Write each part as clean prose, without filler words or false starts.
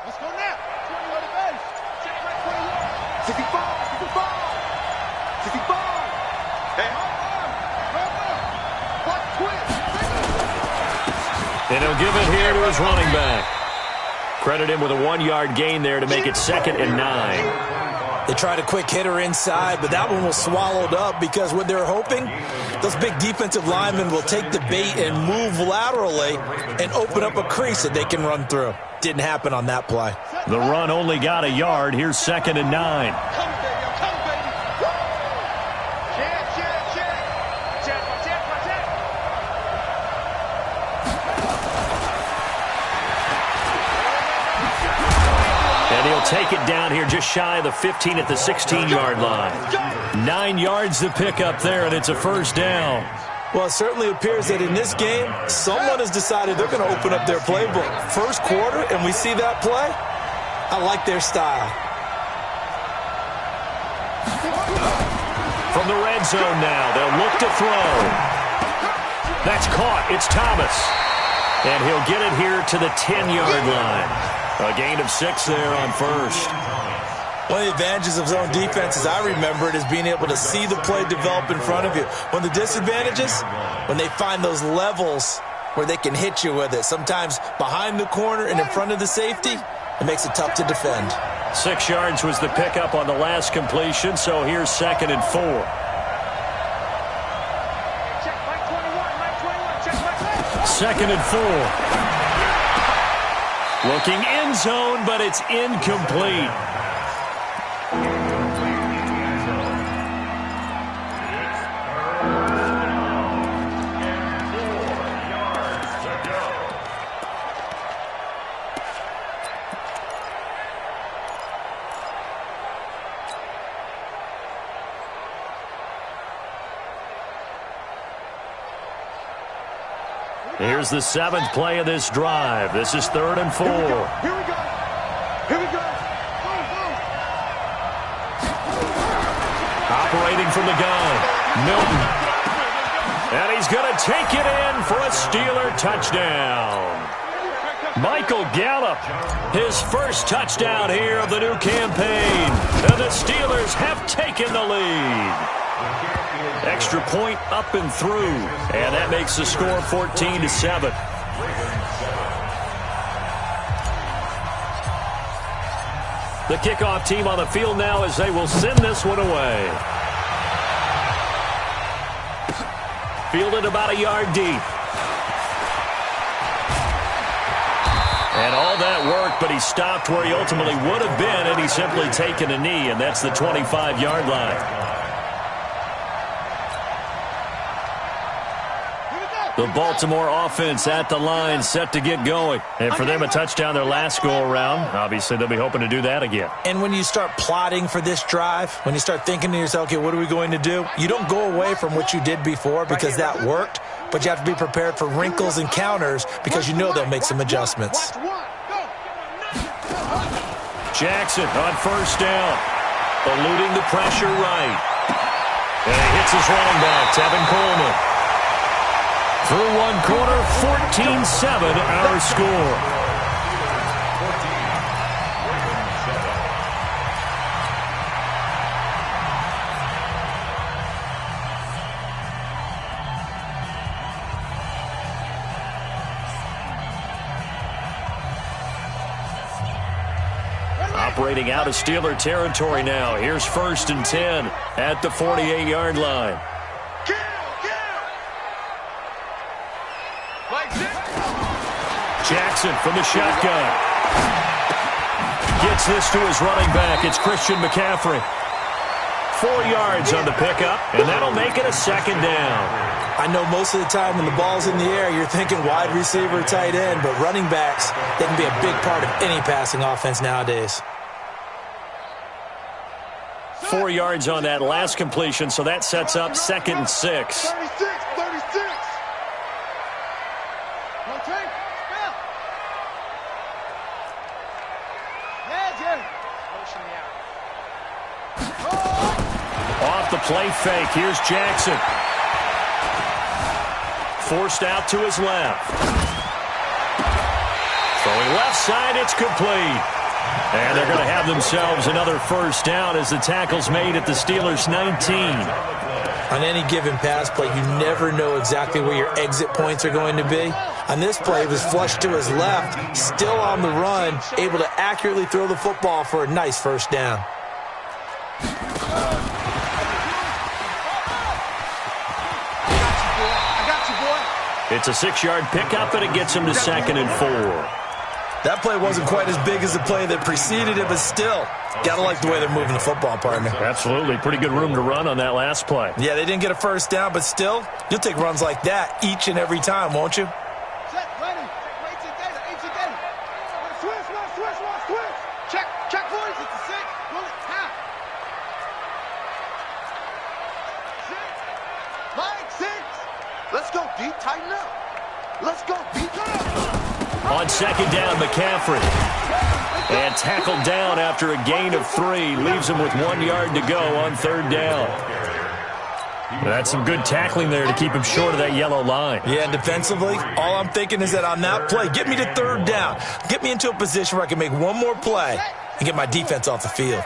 Let's go now. 20 on the base. Check right 21. 65. 65. 65. Hey, Watch twist. And he'll give it here to his running back. Credit him with a 1-yard gain there to make it 2nd and 9. They tried a quick hitter inside, but that one was swallowed up because what they're hoping, those big defensive linemen will take the bait and move laterally and open up a crease that they can run through. Didn't happen on that play. The run only got a yard. Here's 2nd and 9. Take it down here just shy of the 15 at the 16-yard line. 9 yards to pick up there, and it's a first down. Well, it certainly appears that in this game, someone has decided they're going to open up their playbook. First quarter, and we see that play. I like their style. From the red zone now, they'll look to throw. That's caught. It's Thomas. And he'll get it here to the 10-yard line. A gain of 6 there on first. One of the advantages of zone defense, as I remember it, is being able to see the play develop in front of you. One of the disadvantages, when they find those levels where they can hit you with it, sometimes behind the corner and in front of the safety, it makes it tough to defend. 6 yards was the pickup on the last completion, so here's 2nd and 4. Check Mike 21. Check Mike. 2nd and 4. Looking end zone, but it's incomplete. Here's the 7th play of this drive. This is 3rd and 4. Here we go. Here we go. Operating from the gun, Milton. And he's going to take it in for a Steeler touchdown. Michael Gallup, his first touchdown here of the new campaign. And the Steelers have taken the lead. Extra point up and through. And that makes the score 14-7. The kickoff team on the field now as they will send this one away. Fielded about a yard deep. And all that work, but he stopped where he ultimately would have been had he simply taken a knee, and that's the 25-yard line. The Baltimore offense at the line, set to get going. And for them, a touchdown their last go-around. Obviously, they'll be hoping to do that again. And when you start plotting for this drive, when you start thinking to yourself, okay, what are we going to do? You don't go away from what you did before because that worked, but you have to be prepared for wrinkles and counters because you know they'll make some adjustments. Jackson on first down, eluding the pressure right. And he hits his running back, Tevin Coleman. Through one quarter, 14-7 our score. Operating out of Steeler territory now. Here's 1st and 10 at the 48-yard line. Jackson from the shotgun. Gets this to his running back. It's Christian McCaffrey. 4 yards on the pickup, and that'll make it a 2nd down. I know most of the time when the ball's in the air, you're thinking wide receiver, tight end, but running backs, they can be a big part of any passing offense nowadays. 4 yards on that last completion, so that sets up 2nd and 6. 36. Off the play fake, here's Jackson. Forced out to his left. Throwing left side, it's complete. And they're going to have themselves another first down as the tackle's made at the Steelers' 19. On any given pass play, you never know exactly where your exit points are going to be. On this play, it was flushed to his left, still on the run, able to accurately throw the football for a nice first down. It's a 6-yard pickup, and it gets him to 2nd and 4. That play wasn't quite as big as the play that preceded it, but still, gotta like the way they're moving the football, partner. Absolutely. Pretty good room to run on that last play. Yeah, they didn't get a first down, but still, you'll take runs like that each and every time, won't you? Set, ready. Switch. Check, boys. It's a 6. Roll it. Half. 6. Mike, 6. Let's go, D. Tighten up. Let's go, D. On 2nd down, McCaffrey. And tackled down after a gain of 3. Leaves him with 1 yard to go on 3rd down. That's some good tackling there to keep him short of that yellow line. Yeah, and defensively, all I'm thinking is that on that play, get me to 3rd down. Get me into a position where I can make one more play and get my defense off the field.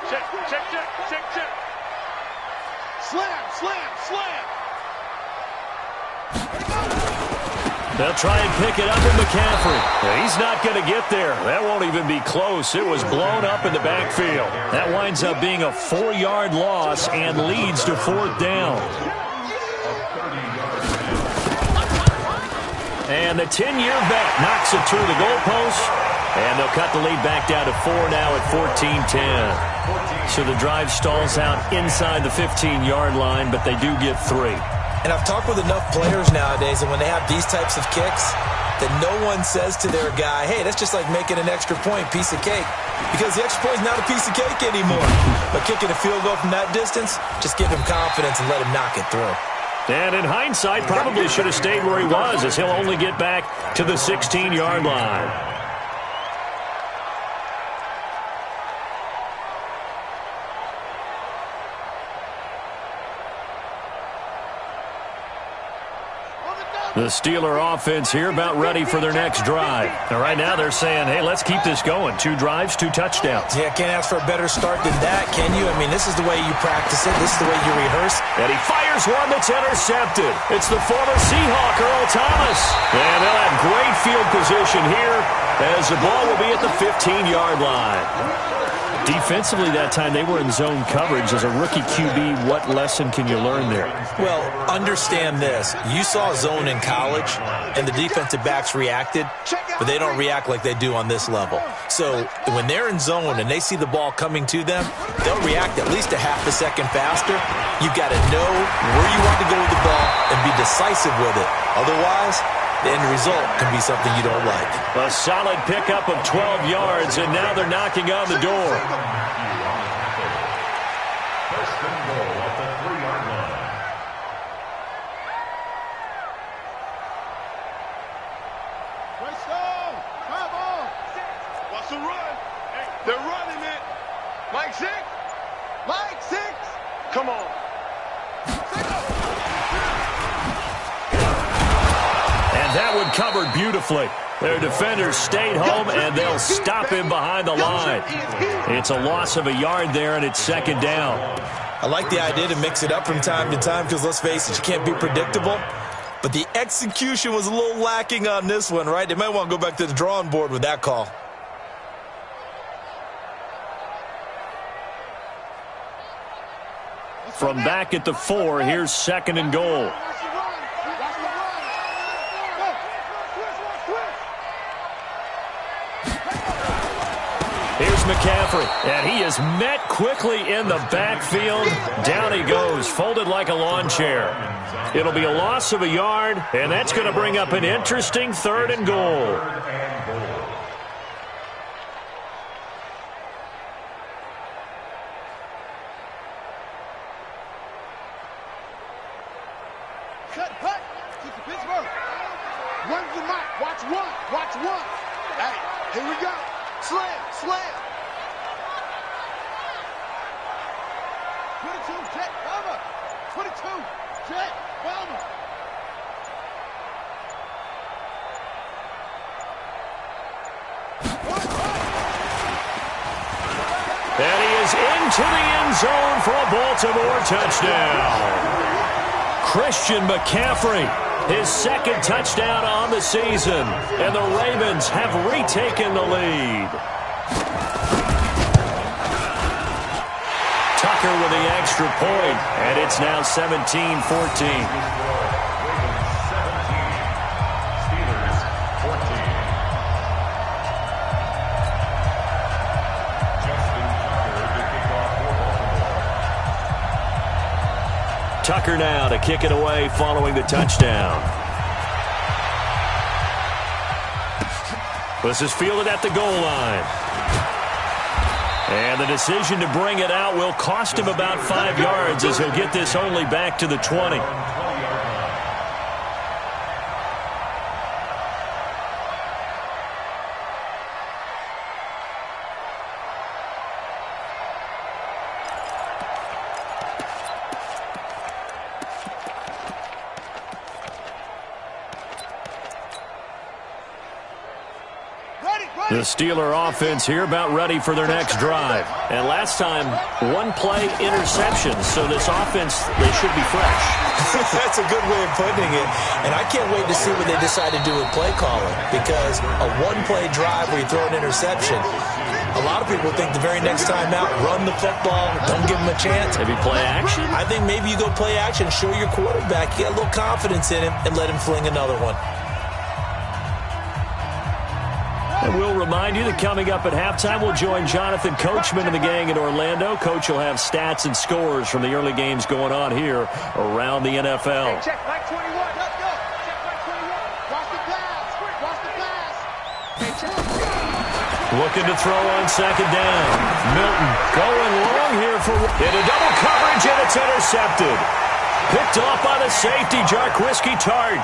Check. Slam. They'll try and pick it up with McCaffrey. He's not going to get there. That won't even be close. It was blown up in the backfield. That winds up being a 4-yard loss and leads to 4th down. And the 10-year vet knocks it through the goalpost. And they'll cut the lead back down to 4 now at 14-10. So the drive stalls out inside the 15-yard line, but they do get 3. And I've talked with enough players nowadays, and when they have these types of kicks, that no one says to their guy, hey, that's just like making an extra point, piece of cake. Because the extra point is not a piece of cake anymore. But kicking a field goal from that distance, just give him confidence and let him knock it through. And in hindsight, probably should have stayed where he was, as he'll only get back to the 16-yard line. The Steeler offense here about ready for their next drive. And right now they're saying, hey, let's keep this going. 2 drives, 2 touchdowns. Yeah, can't ask for a better start than that, can you? I mean, this is the way you practice it. This is the way you rehearse. And he fires one that's intercepted. It's the former Seahawk, Earl Thomas. And they'll have great field position here as the ball will be at the 15-yard line. Defensively that time, they were in zone coverage. As a rookie QB, what lesson can you learn there? Well, understand this. You saw zone in college, and the defensive backs reacted, but they don't react like they do on this level. So when they're in zone and they see the ball coming to them, they'll react at least a half a second faster. You've got to know where you want to go with the ball and be decisive with it. Otherwise, the end result can be something you don't like. A solid pickup of 12 yards, and now they're knocking on the door. First and goal at the 3-yard line. Come on. Watch the run. They're running it. Mike 6. Come on. That one covered beautifully. Their defenders stayed home, and they'll stop him behind the line. It's a loss of a yard there, and it's 2nd down. I like the idea to mix it up from time to time because, let's face it, you can't be predictable. But the execution was a little lacking on this one, right? They might want to go back to the drawing board with that call. From back at the 4, here's 2nd and goal. Here's McCaffrey, and he is met quickly in the backfield. Down he goes, folded like a lawn chair. It'll be a loss of a yard, and that's going to bring up an interesting 3rd and goal. Cut. Keep the Pittsburgh. Run the mic. Watch one. Hey, here we go. Slam. Put it 2, Jet, Bama. And he is into the end zone for a Baltimore touchdown. Christian McCaffrey, his second touchdown on the season. And the Ravens have retaken the lead. Tucker with the extra point, and it's now 17-14. Tucker now to kick it away following the touchdown. This is fielded at the goal line. And the decision to bring it out will cost him about 5 yards as he'll get this only back to the 20. The Steeler offense here about ready for their next drive. And last time, one-play interceptions, so this offense, they should be fresh. That's a good way of putting it. And I can't wait to see what they decide to do with play calling, because a one-play drive where you throw an interception, a lot of people think the very next time out, run the football, don't give them a chance. Maybe play action? I think maybe you go play action, show your quarterback, get a little confidence in him, and let him fling another one. And we'll remind you that coming up at halftime, we'll join Jonathan Coachman and the gang in Orlando. Coach will have stats and scores from the early games going on here around the NFL. Hey, check back 21. Let's go. Check back 21. Watch the pass. Watch the pass. Hey, check. Looking to throw on second down. Milton going long here for into double coverage, and it's intercepted. Picked off by the safety, Jarquiski Tart.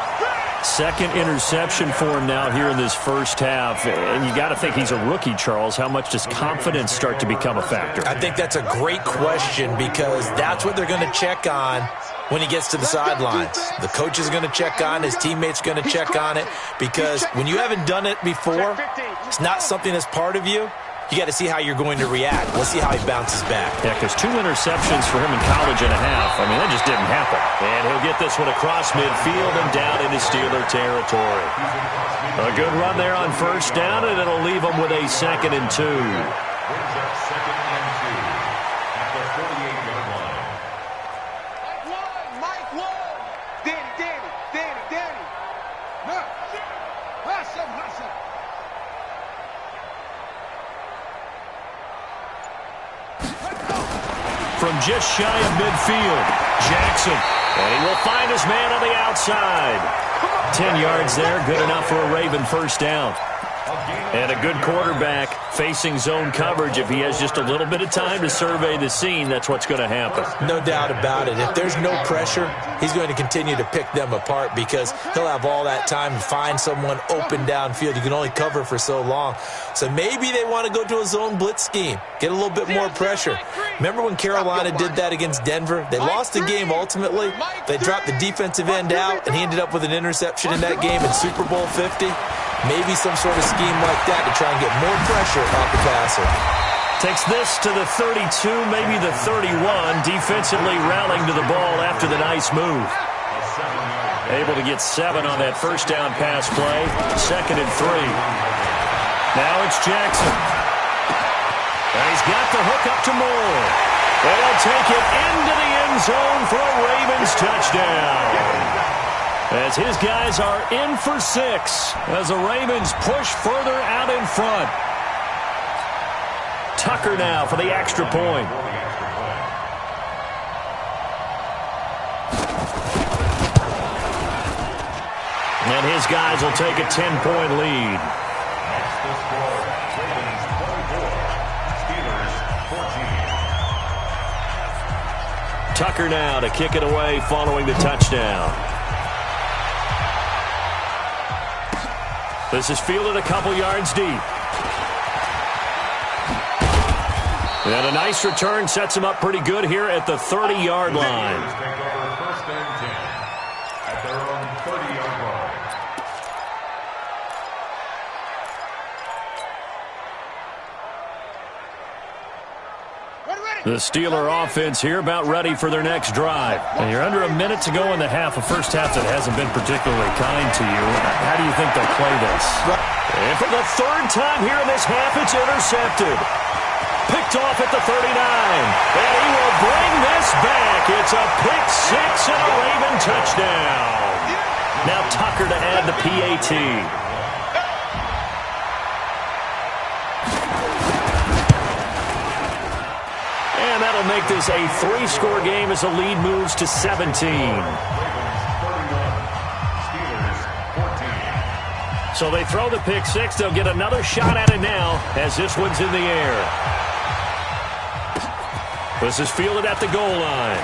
Second interception for him now here in this first half. And you got to think he's a rookie, Charles. How much does confidence start to become a factor? I think that's a great question, because that's what they're going to check on when he gets to the sidelines. The coach is going to check on, his teammates going to check on it, because when you haven't done it before, it's not something that's part of you. You got to see how you're going to react. Let's see how he bounces back. Yeah, because 2 interceptions for him in college and a half. I mean, that just didn't happen. And he'll get this one across midfield and down into Steeler territory. A good run there on first down, and it'll leave him with a 2nd and 2. Mike one. Danny. Hustle. From just shy of midfield, Jackson. And he will find his man on the outside. 10 yards there, good enough for a Raven first down. And a good quarterback facing zone coverage. If he has just a little bit of time to survey the scene, that's what's going to happen. No doubt about it. If there's no pressure, he's going to continue to pick them apart, because he'll have all that time to find someone open downfield. You can only cover for so long. So maybe they want to go to a zone blitz scheme, get a little bit more pressure. Remember when Carolina did that against Denver? They lost the game ultimately. They dropped the defensive end out, and he ended up with an interception in that game in Super Bowl 50. Maybe some sort of scheme like that to try and get more pressure off the passer. Takes this to the 32, maybe the 31. Defensively rallying to the ball after the nice move. Able to get 7 on that first down pass play. 2nd and 3. Now it's Jackson. And he's got the hook up to Moore. And he'll take it into the end zone for a Ravens touchdown. As his guys are in for 6 as the Ravens push further out in front. Tucker now for the extra point. And his guys will take a 10-point lead. Tucker now to kick it away following the touchdown. This is fielded a couple yards deep. And a nice return sets him up pretty good here at the 30-yard line. First and 10 at their own 30-yard line. The Steeler offense here about ready for their next drive. And you're under a minute to go in the half, a first half that hasn't been particularly kind to you. How do you think they'll play this? And for the third time here in this half, it's intercepted. Picked off at the 39. And he will bring this back. It's a pick six and a Raven touchdown. Now Tucker to add the PAT. And that'll make this a 3-score game as the lead moves to 17. So they throw the pick six. They'll get another shot at it now as this one's in the air. This is fielded at the goal line.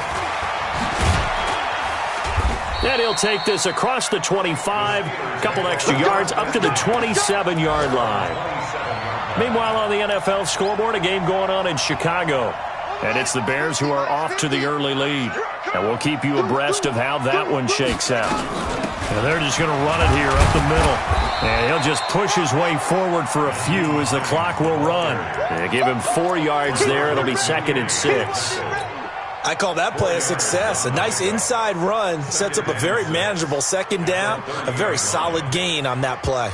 And he'll take this across the 25, couple extra yards, up to the 27-yard line. Meanwhile, on the NFL scoreboard, a game going on in Chicago. And it's the Bears who are off to the early lead. And we'll keep you abreast of how that one shakes out. And they're just going to run it here up the middle. And he'll just push his way forward for a few as the clock will run. They give him 4 yards there. It'll be 2nd and 6. I call that play a success. A nice inside run sets up a very manageable 2nd down. A very solid gain on that play.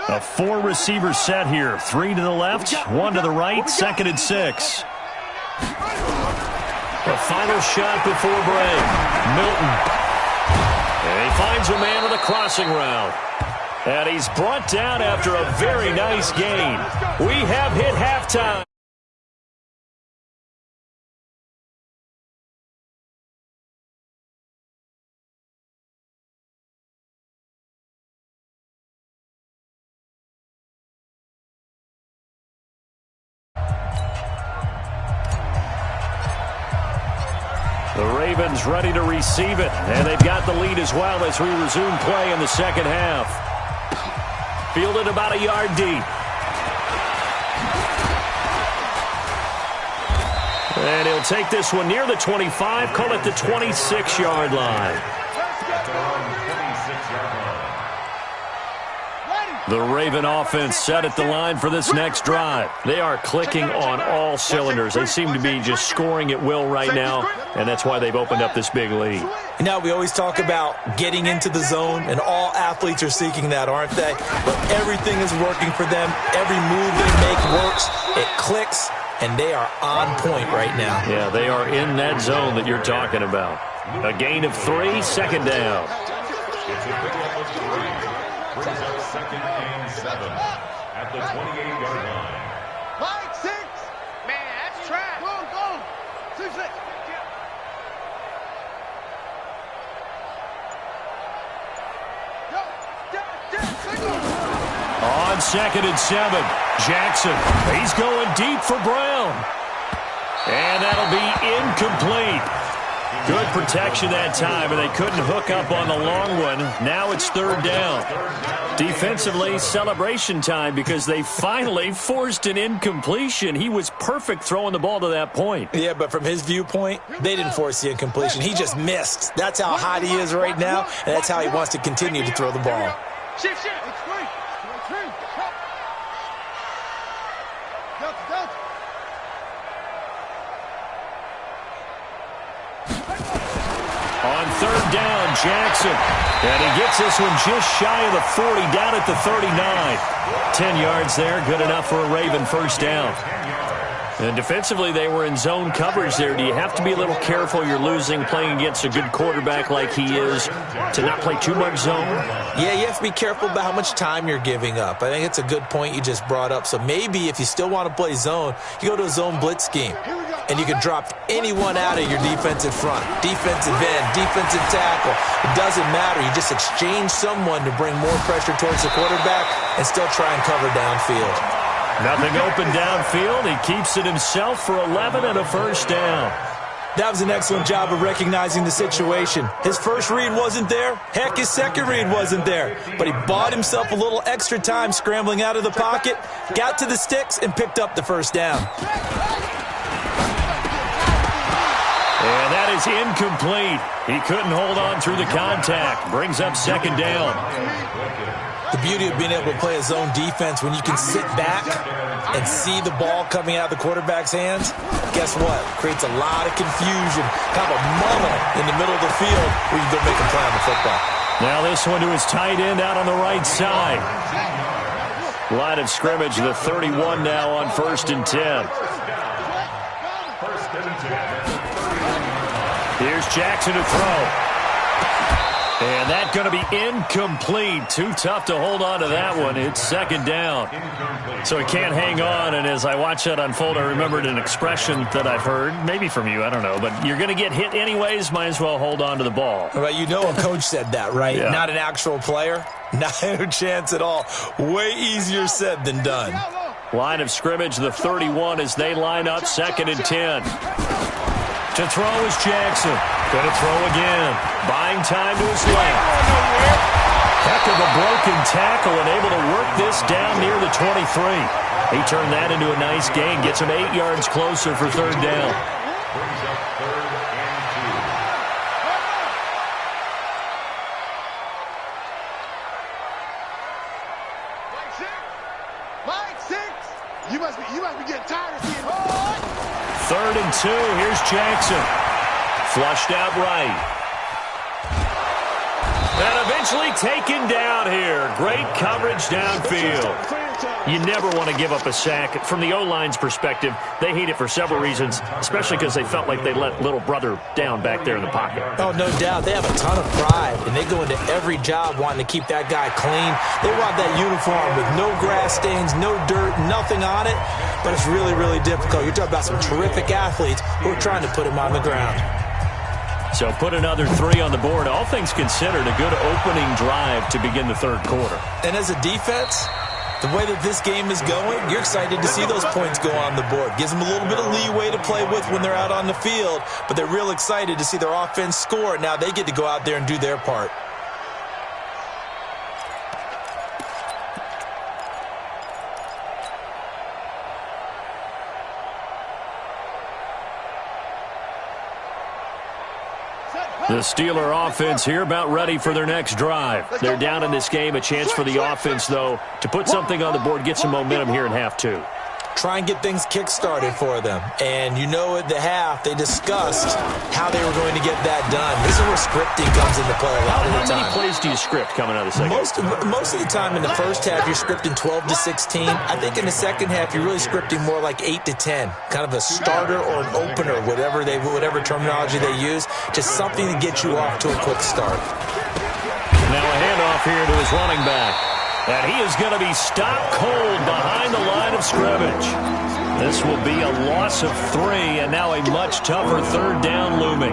A 4-receiver set here. 3 to the left, 1 to the right, 2nd and 6. The final shot before break. Milton. And he finds a man with a crossing route. And he's brought down after a very nice gain. We have hit halftime. The Ravens ready to receive it, and they've got the lead as well as we resume play in the 2nd half. Fielded about a yard deep. And he'll take this one near the 25, call it the 26-yard line. The Raven offense set at the line for this next drive. They are clicking on all cylinders. They seem to be just scoring at will right now, and that's why they've opened up this big lead. You know, we always talk about getting into the zone, and all athletes are seeking that, aren't they? But everything is working for them. Every move they make works. It clicks, and they are on point right now. Yeah, they are in that zone that you're talking about. A gain of 3, 2nd down. Brings up 2nd and 7 at the 28-yard line. Line 6. Man, that's trash. Go, go. 6. On 2nd and 7, Jackson. He's going deep for Brown. And that'll be incomplete. Good protection that time, and they couldn't hook up on the long one. Now it's 3rd down. Defensively, celebration time because they finally forced an incompletion. He was perfect throwing the ball to that point. Yeah, but from his viewpoint, they didn't force the incompletion. He just missed. That's how hot he is right now, and that's how he wants to continue to throw the ball. Shift. On 3rd down, Jackson. And he gets this one just shy of the 40, down at the 39. 10 yards there, good enough for a Raven first down. And defensively, they were in zone coverage there. Do you have to be a little careful? You're losing, playing against a good quarterback like he is, to not play too much zone? Yeah, you have to be careful about how much time you're giving up. I think it's a good point you just brought up. So maybe if you still want to play zone, you go to a zone blitz scheme. And you can drop anyone out of your defensive front, defensive end, defensive tackle. It doesn't matter. You just exchange someone to bring more pressure towards the quarterback and still try and cover downfield. Nothing open downfield. He keeps it himself for 11 and a first down. That was an excellent job of recognizing the situation. His first read wasn't there. Heck, his second read wasn't there. But he bought himself a little extra time scrambling out of the pocket, got to the sticks, and picked up the first down. And that is incomplete. He couldn't hold on through the contact. Brings up 2nd down. The beauty of being able to play a zone defense when you can sit back and see the ball coming out of the quarterback's hands, guess what? Creates a lot of confusion, kind of a muddle in the middle of the field where you can go make a play on the football. Now this one to his tight end out on the right side. Line of scrimmage, the 31 now on 1st and 10. Here's Jackson to throw. And that's going to be incomplete. Too tough to hold on to that one. It's 2nd down. So he can't hang on. And as I watch that unfold, I remembered an expression that I've heard, maybe from you, I don't know. But you're going to get hit anyways, might as well hold on to the ball. Well, you know a coach said that, right? Yeah. Not an actual player. Not a chance at all. Way easier said than done. Line of scrimmage, the 31 as they line up 2nd and 10. To throw is Jackson. Going to throw again. Buying time to his left. Heck of a broken tackle and able to work this down near the 23. He turned that into a nice gain. Gets him 8 yards closer for 3rd down. Brings up 3rd and 2. Mike, 6. You must be getting tired of seeing 3rd and 2. Here's Jackson. Flushed out right. And eventually taken down here. Great coverage downfield. You never want to give up a sack. From the O-line's perspective, they hate it for several reasons, especially because they felt like they let little brother down back there in the pocket. Oh, no doubt. They have a ton of pride, and they go into every job wanting to keep that guy clean. They want that uniform with no grass stains, no dirt, nothing on it, but it's really, really difficult. You're talking about some terrific athletes who are trying to put him on the ground. So put another 3 on the board. All things considered, a good opening drive to begin the 3rd quarter. And as a defense, the way that this game is going, you're excited to see those points go on the board. Gives them a little bit of leeway to play with when they're out on the field, but they're real excited to see their offense score. Now they get to go out there and do their part. The Steeler offense here about ready for their next drive. They're down in this game. A chance for the offense, though, to put something on the board, get some momentum here in half 2. Try and get things kick-started for them. And you know at the half, they discussed how they were going to get that done. This is where scripting comes into play a lot of the time. How many plays do you script coming out of the second? Most of the time in the first half, you're scripting 12 to 16. I think in the second half, you're really scripting more like 8 to 10. Kind of a starter or an opener, whatever terminology they use. Just something to get you off to a quick start. Now a handoff here to his running back. And he is going to be stopped cold behind the line of scrimmage. This will be a loss of 3, and now a much tougher 3rd down looming.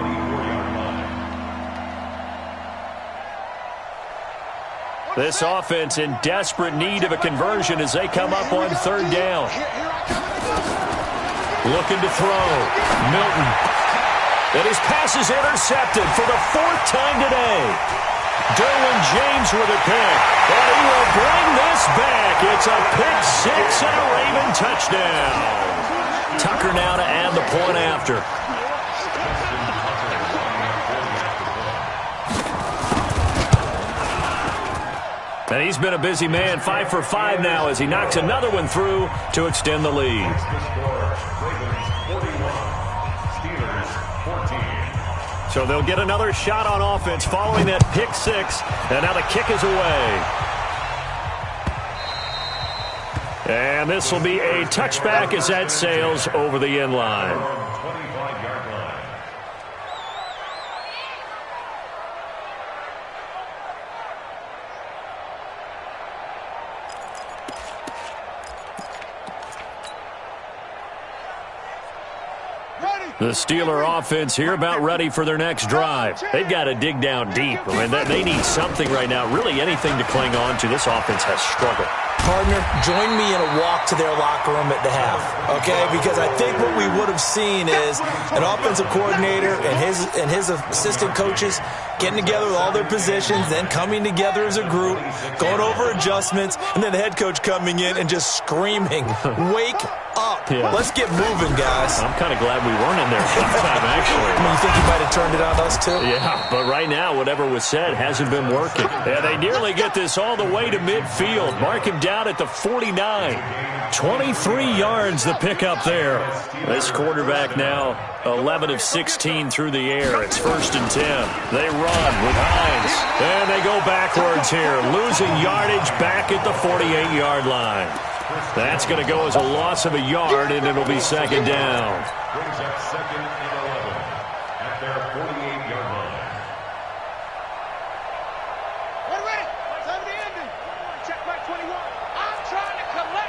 This offense in desperate need of a conversion as they come up on 3rd down. Looking to throw. Milton. And his pass is intercepted for the 4th time today. Derwin James with a pick, and he will bring this back. It's a pick 6 and a Raven touchdown. Tucker now to add the point after. And he's been a busy man, 5 for 5 now as he knocks another one through to extend the lead. So they'll get another shot on offense following that pick 6, and now the kick is away. And this will be a touchback as that sails over the end line. The Steeler offense here about ready for their next drive. They've got to dig down deep. I mean, they need something right now, really anything to cling on to. This offense has struggled. Partner, join me in a walk to their locker room at the half, okay? Because I think what we would have seen is an offensive coordinator and his assistant coaches getting together with all their positions, then coming together as a group, going over adjustments, and then the head coach coming in and just screaming, "Wake up." Yeah. Let's get moving, guys. I'm kind of glad we weren't in there at halftime, actually. You think you might have turned it on us, too? Yeah, but right now, whatever was said hasn't been working. Yeah, they nearly get this all the way to midfield. Mark him down at the 49. 23 yards the pickup there. This quarterback now 11 of 16 through the air. It's 1st and 10. They run with Hines. And they go backwards here, losing yardage back at the 48-yard line. That's going to go as a loss of a yard, and it'll be 2nd down. Brings up 2nd and 11 at their 48-yard line. Wait. Time to end it. Check back 21. I'm trying to collect.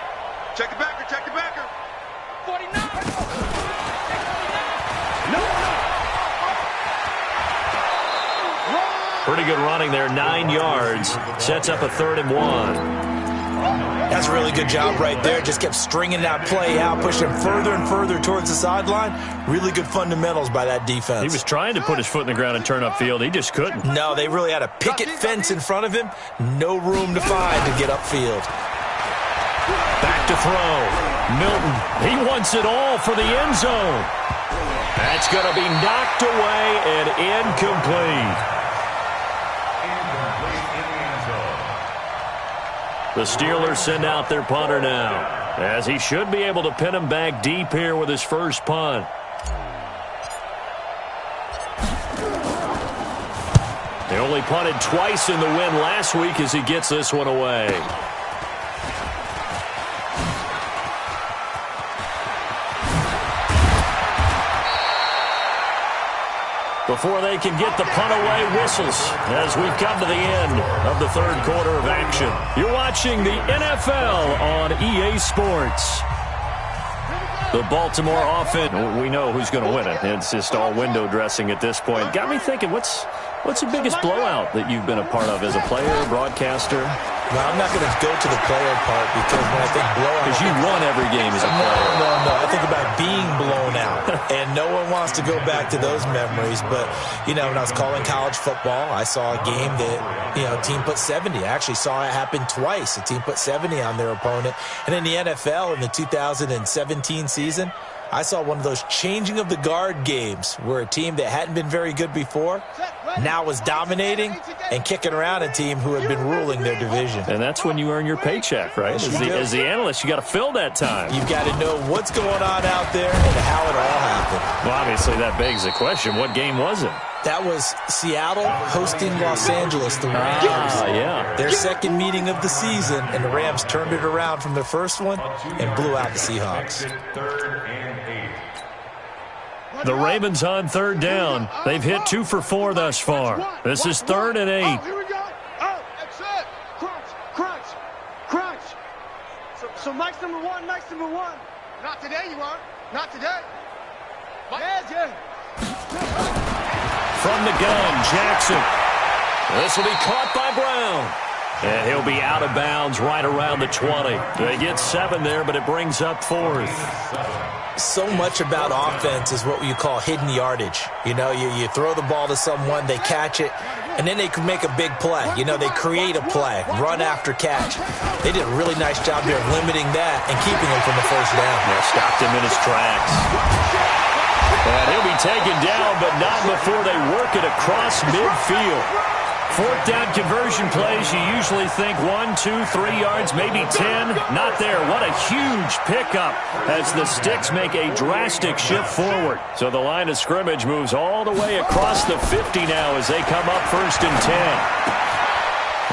Check the backer. 49. No. Pretty good running there, 9 yards. Sets up a 3rd and 1. That's a really good job right there. Just kept stringing that play out, pushing further and further towards the sideline. Really good fundamentals by that defense. He was trying to put his foot in the ground and turn upfield. He just couldn't. No, they really had a picket fence in front of him. No room to find to get upfield. Back to throw. Milton, he wants it all for the end zone. That's going to be knocked away and incomplete. The Steelers send out their punter now, as he should be able to pin him back deep here with his first punt. They only punted twice in the win last week as he gets this one away. Before they can get the punt away, whistles as we've come to the end of the 3rd quarter of action. You're watching the NFL on EA Sports. The Baltimore offense, we know who's going to win it. It's just all window dressing at this point. Got me thinking, what's the biggest blowout that you've been a part of as a player, broadcaster? Well, I'm not going to go to the player part because when I think blowout... Because you won every game as a player. No. I think about being blown out. And no one wants to go back to those memories. But, when I was calling college football, I saw a game that, a team put 70. I actually saw it happen twice. A team put 70 on their opponent. And in the NFL, in the 2017 season, I saw one of those changing of the guard games where a team that hadn't been very good before now was dominating and kicking around a team who had been ruling their division. And that's when you earn your paycheck, right? As the analyst, you got to fill that time. You've got to know what's going on out there and how it all happened. Well, obviously that begs the question, what game was it? That was Seattle hosting Los Angeles, the Rams. Yeah. Their second meeting of the season, and the Rams turned it around from their first one and blew out the Seahawks. 3rd and 8. The Ravens on 3rd down. They've hit 2 for 4 thus far. This is 3rd and 8. Here we go. Oh, that's it. Crunch. So Mike's number one. Not today, you aren't. Not today. Yeah. From the gun, Jackson. This will be caught by Brown. And he'll be out of bounds right around the 20. They get 7 there, but it brings up 4th. So much about offense is what you call hidden yardage. You throw the ball to someone, they catch it, and then they can make a big play. They create a play, run after catch. They did a really nice job there of limiting that and keeping him from the first down. They stopped him in his tracks. And he'll be taken down, but not before they work it across midfield. 4th down conversion plays, you usually think 1, 2, 3 yards, maybe 10. Not there. What a huge pickup as the Sticks make a drastic shift forward. So the line of scrimmage moves all the way across the 50 now as they come up 1st and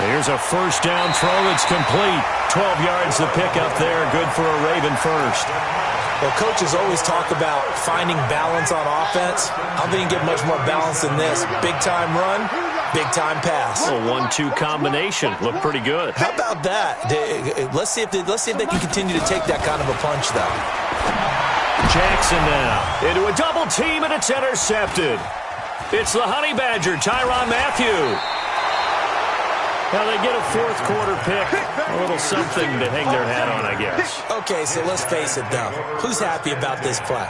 10. Here's a 1st down throw that's complete. 12 yards the pickup there. Good for a Raven first. Well, coaches always talk about finding balance on offense. I don't think you can get much more balance than this. Big-time run, big-time pass. A 1-2 combination. Looked pretty good. How about that? Let's see if they can continue to take that kind of a punch, though. Jackson now into a double team, and it's intercepted. It's the Honey Badger, Tyrann Mathieu. Now they get a 4th quarter pick, a little something to hang their hat on, I guess. Okay, so let's face it, though. Who's happy about this play?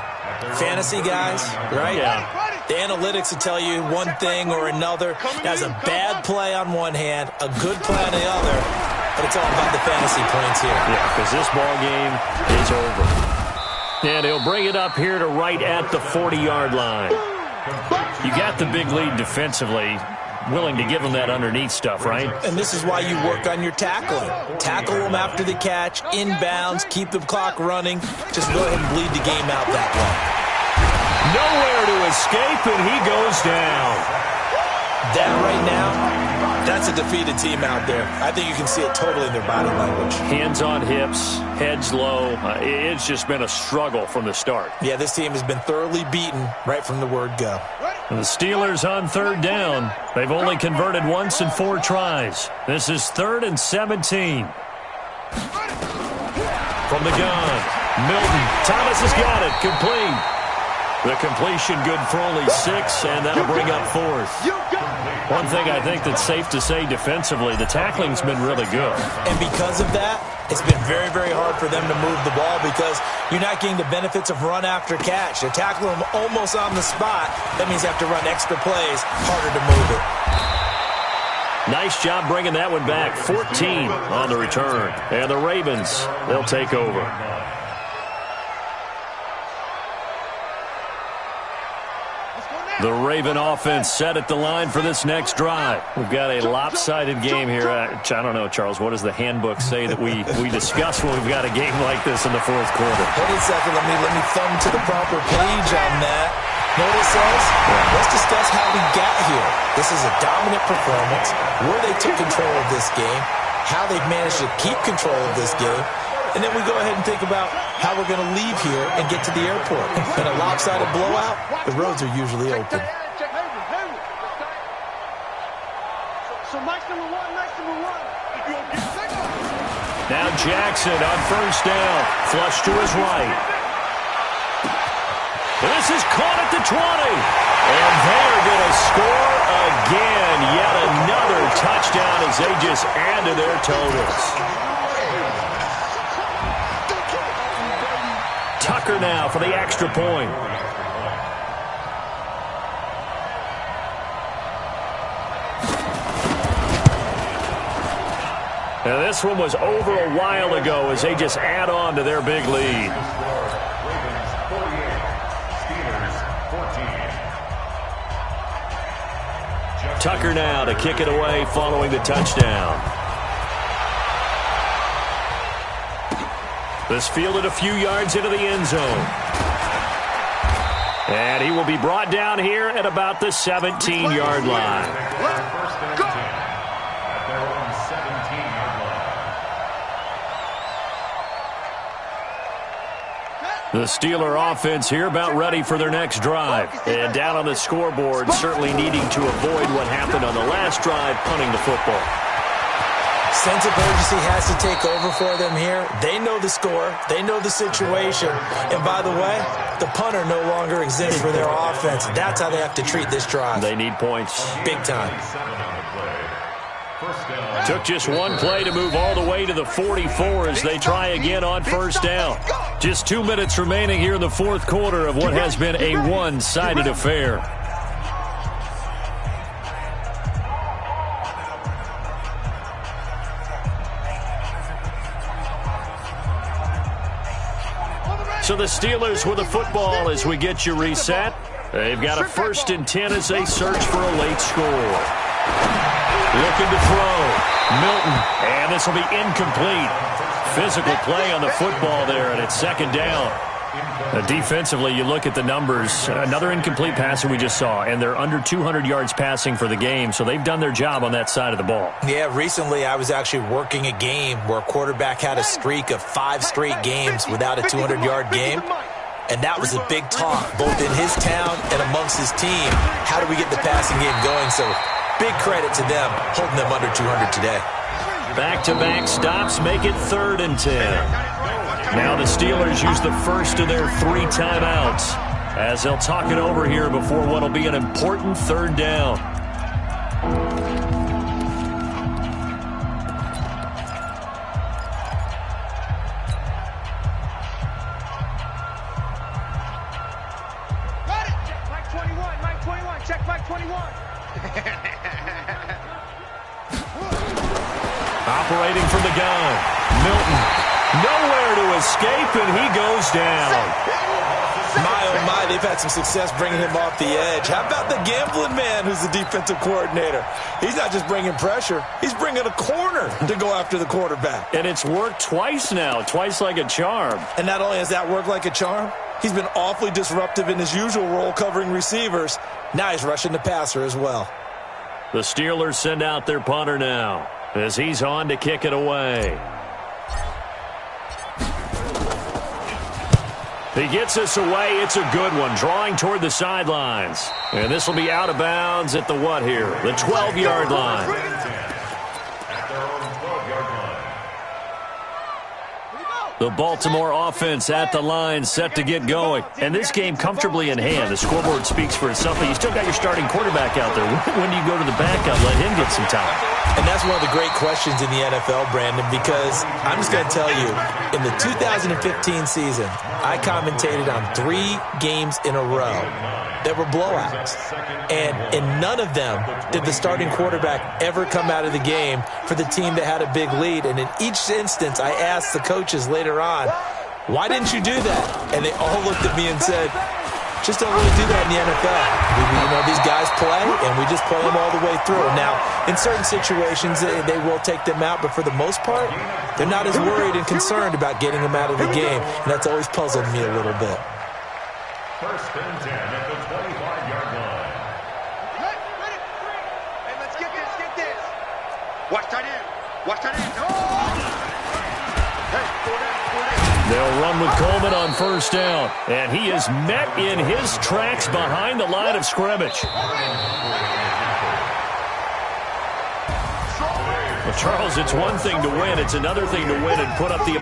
Fantasy guys, right? Yeah. The analytics will tell you one thing or another. That's a bad play on one hand, a good play on the other, but it's all about the fantasy points here. Yeah, because this ball game is over. And he'll bring it up here to right at the 40-yard line. You got the big lead defensively. Willing to give them that underneath stuff, right? And this is why you work on your tackling. Tackle them after the catch, inbounds, keep the clock running. Just go ahead and bleed the game out that way. Nowhere to escape, and he goes down. That right now, that's a defeated team out there. I think you can see it totally in their body language. Hands on hips, heads low. It's just been a struggle from the start. Yeah, this team has been thoroughly beaten right from the word go. And the Steelers on third down. They've only converted once in 4 tries. This is 3rd and 17. From the gun, Milton. Thomas has got it. Complete. The completion good for only 6, and that'll bring up 4th. One thing I think that's safe to say defensively, the tackling's been really good. And because of that, it's been very, very hard for them to move the ball because you're not getting the benefits of run after catch. They're tackling them almost on the spot. That means you have to run extra plays, harder to move it. Nice job bringing that one back. 14 on the return. And the Ravens, they'll take over. The Raven offense set at the line for this next drive. We've got a lopsided game here. I don't know, Charles, what does the handbook say that we discuss when we've got a game like this in the 4th quarter? Hold on a second. Let me thumb to the proper page on that. Know what it says? Let's discuss how we got here. This is a dominant performance, where they took control of this game, how they've managed to keep control of this game, and then we go ahead and think about how we're going to leave here and get to the airport. In a lopsided blowout, the roads are usually open. So Mike's number one. Now Jackson on first down. Flush to his right. This is caught at the 20. And they're going to score again. Yet another touchdown as they just add to their totals. Tucker now for the extra point. Now this one was over a while ago as they just add on to their big lead. Ravens 48, Steelers 14. Tucker now to kick it away following the touchdown. This fielded a few yards into the end zone. And he will be brought down here at about the 17-yard line. First and 10 at their own 17-yard line. The Steeler offense here about ready for their next drive. And down on the scoreboard, certainly needing to avoid what happened on the last drive, punting the football. Sense of urgency has to take over for them here. They know the score. They know the situation. And by the way, the punter no longer exists for their offense. That's how they have to treat this drive. They need points. Big time. Took just one play to move all the way to the 44 as they try again on first down. Just 2 minutes remaining here in the 4th quarter of what has been a one-sided affair. So the Steelers with the football as we get you reset. They've got a 1st and 10 as they search for a late score. Looking to throw. Milton. And this will be incomplete. Physical play on the football there, and it's 2nd down. Defensively, you look at the numbers. Another incomplete pass that we just saw, and they're under 200 yards passing for the game, so they've done their job on that side of the ball. Yeah, recently I was actually working a game where a quarterback had a streak of 5 straight games without a 200-yard game, and that was a big talk both in his town and amongst his team. How do we get the passing game going? So big credit to them holding them under 200 today. Back-to-back stops make it 3rd and 10. Now the Steelers use the first of their 3 timeouts as they'll talk it over here before what will be an important 3rd down. Got it! Mike 21. Check Mike 21. Operating from the gun, Milton. Nowhere to escape, and he goes down. My, oh my, they've had some success bringing him off the edge. How about the gambling man who's the defensive coordinator? He's not just bringing pressure. He's bringing a corner to go after the quarterback. And it's worked twice now, twice like a charm. And not only has that worked like a charm, he's been awfully disruptive in his usual role covering receivers. Now he's rushing the passer as well. The Steelers send out their punter now as he's on to kick it away. He gets us away. It's a good one, drawing toward the sidelines. And this will be out of bounds at the what here? The 12-yard line. At their own 12-yard line. The Baltimore offense at the line, set to get going. And this game comfortably in hand. The scoreboard speaks for itself, but you still got your starting quarterback out there. When do you go to the backup, let him get some time? And that's one of the great questions in the NFL, Brandon, because I'm just going to tell you, in the 2015 season, I commentated on 3 games in a row that were blowouts. And in none of them did the starting quarterback ever come out of the game for the team that had a big lead. And in each instance, I asked the coaches later on, why didn't you do that? And they all looked at me and said, just don't really do that in the NFL. These guys play, and we just play them all the way through. Now, in certain situations, they will take them out, but for the most part, they're not as worried and concerned about getting them out of the game, and that's always puzzled me a little bit. First and 10 at the 25-yard line. Hey, let's get this. Watch tight end. Hey, go down. They'll run with Coleman on first down. And he is met in his tracks behind the line of scrimmage. Well, Charles, it's one thing to win. It's another thing to win and put up the